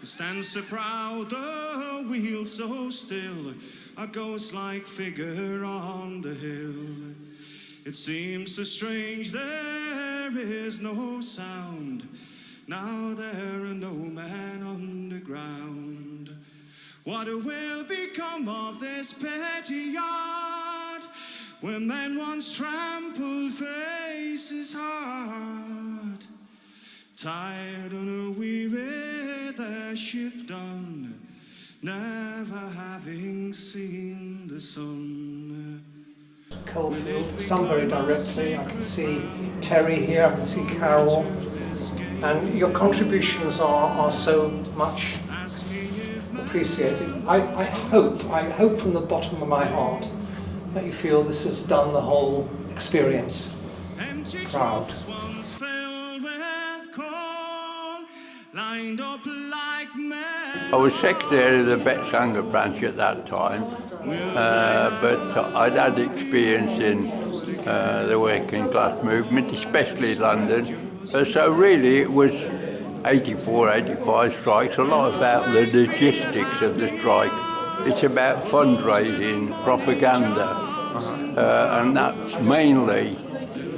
Stands so proud, the wheel so still, a ghost-like figure on the hill. It seems so strange there is no sound, now there are no men underground. What will become of this petty yard, where men once trampled faces hard? Tired and weary their shift done, never having seen the sun. Coalfield, some very directly. I can see Terry here, I can see Carol, and your contributions are so much appreciated. I hope from the bottom of my heart that you feel this has done the whole experience proud. I was secretary of the Bet-Sanger branch at that time, but I'd had experience in the working class movement, especially London. So really it was 84, 85 strikes, a lot about the logistics of the strike. It's about fundraising, propaganda, and that's mainly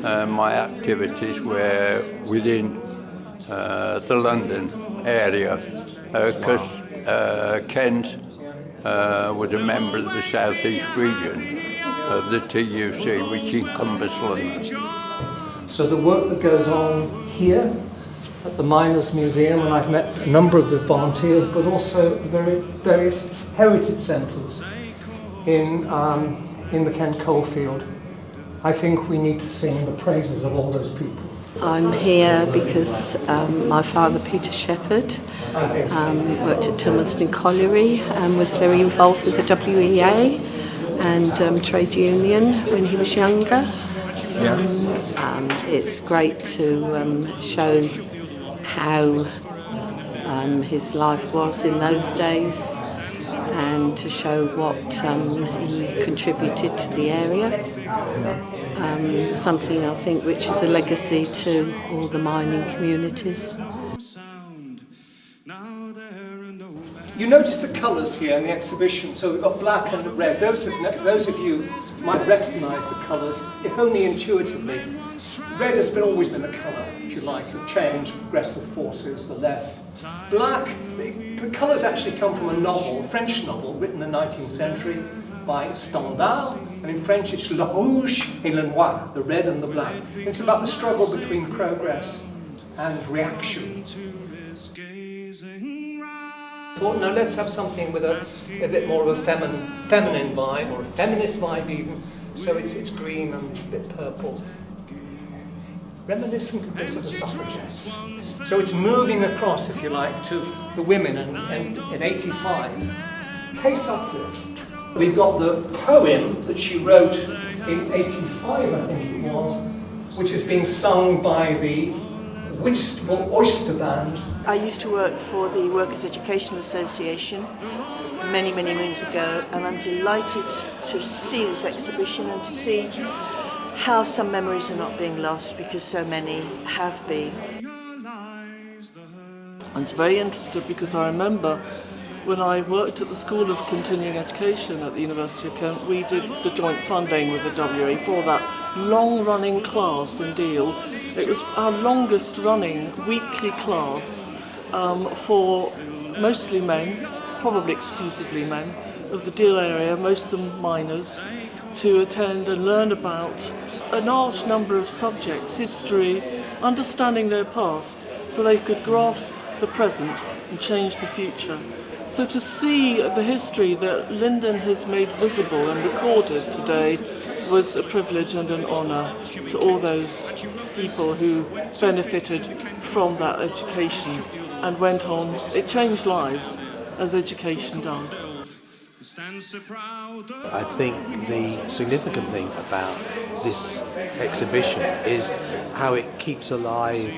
my activities were within the London area, because Kent was a member of the South East region of the TUC, which encompassed London. So the work that goes on here at the Miners' Museum, and I've met a number of the volunteers, but also the various heritage centres in the Kent coalfield. I think we need to sing the praises of all those people. I'm here because my father, Peter Shepherd, worked at Tilmanston Colliery and was very involved with the WEA and trade union when he was younger. It's great to show how his life was in those days and to show what he contributed to the area. Something I think which is a legacy to all the mining communities. You notice the colours here in the exhibition, so we've got black and red. Those of you might recognise the colours, if only intuitively. Red has always been the colour, if you like, of change, progressive forces, the left. Black, the colours actually come from a novel, a French novel, written in the 19th century by Stendhal, and in French it's le rouge et le noir, the red and the black. It's about the struggle between progress and reaction. Thought, no, let's have something with a bit more of a feminine vibe, or a feminist vibe even, so it's green and a bit purple. Reminiscent a bit of the suffragettes. So it's moving across, if you like, to the women, and in 85, Case Uplift. We've got the poem that she wrote in 85, I think it was, which is being sung by the Whitstable Oyster Band. I used to work for the Workers' Educational Association many, many moons ago, and I'm delighted to see this exhibition and to see how some memories are not being lost, because so many have been. I was very interested because I remember when I worked at the School of Continuing Education at the University of Kent, we did the joint funding with the WA for that long-running class in Deal. It was our longest-running weekly class for mostly men, probably exclusively men, of the Deal area, most of them miners, to attend and learn about a large number of subjects, history, understanding their past, so they could grasp the present and change the future. So to see the history that Linden has made visible and recorded today was a privilege and an honour to all those people who benefited from that education and went on. It changed lives, as education does. I think the significant thing about this exhibition is how it keeps alive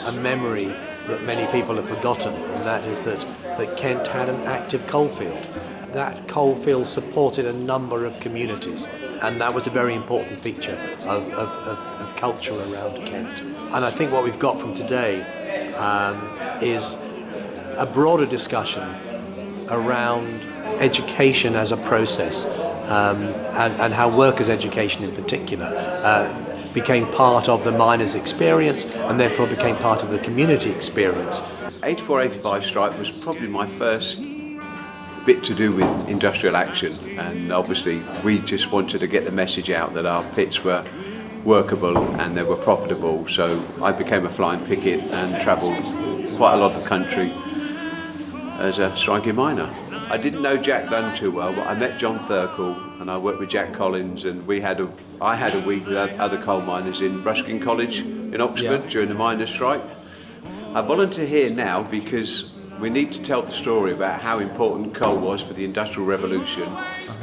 a memory that many people have forgotten, and that is that Kent had an active coalfield. That coalfield supported a number of communities, and that was a very important feature of culture around Kent. And I think what we've got from today is a broader discussion around education as a process, and how workers' education in particular became part of the miners' experience and therefore became part of the community experience. 84-85 strike was probably my first bit to do with industrial action, and obviously we just wanted to get the message out that our pits were workable and they were profitable, so I became a flying picket and travelled quite a lot of the country as a striking miner. I didn't know Jack Dunn too well, but I met John Thurkle and I worked with Jack Collins, and I had a week with other coal miners in Ruskin College in Oxford during the miners' strike. I volunteer here now because we need to tell the story about how important coal was for the Industrial Revolution,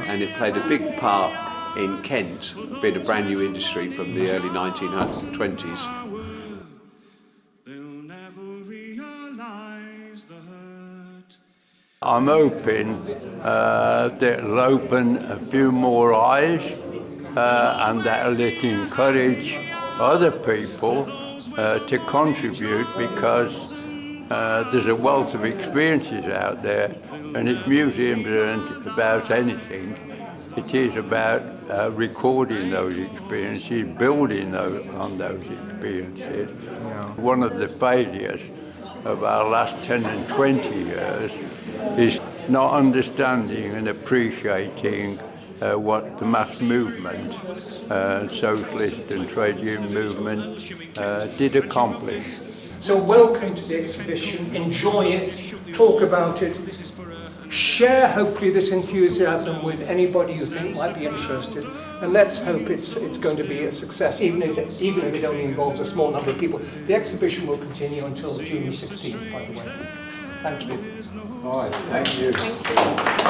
and it played a big part in Kent, being a brand new industry from the early 1920s. I'm hoping that it'll open a few more eyes and that'll encourage other people to contribute, because there's a wealth of experiences out there, and if museums aren't about anything, it is about recording those experiences, building on those experiences. One of the failures of our last 10 and 20 years is not understanding and appreciating what the mass movement, socialist and trade union movement did accomplish. So welcome to the exhibition, enjoy it, talk about it, share hopefully this enthusiasm with anybody you think might be interested, and let's hope it's going to be a success, even if it only involves a small number of people. The exhibition will continue until June the 16th, by the way. Thank you. All right, thank you.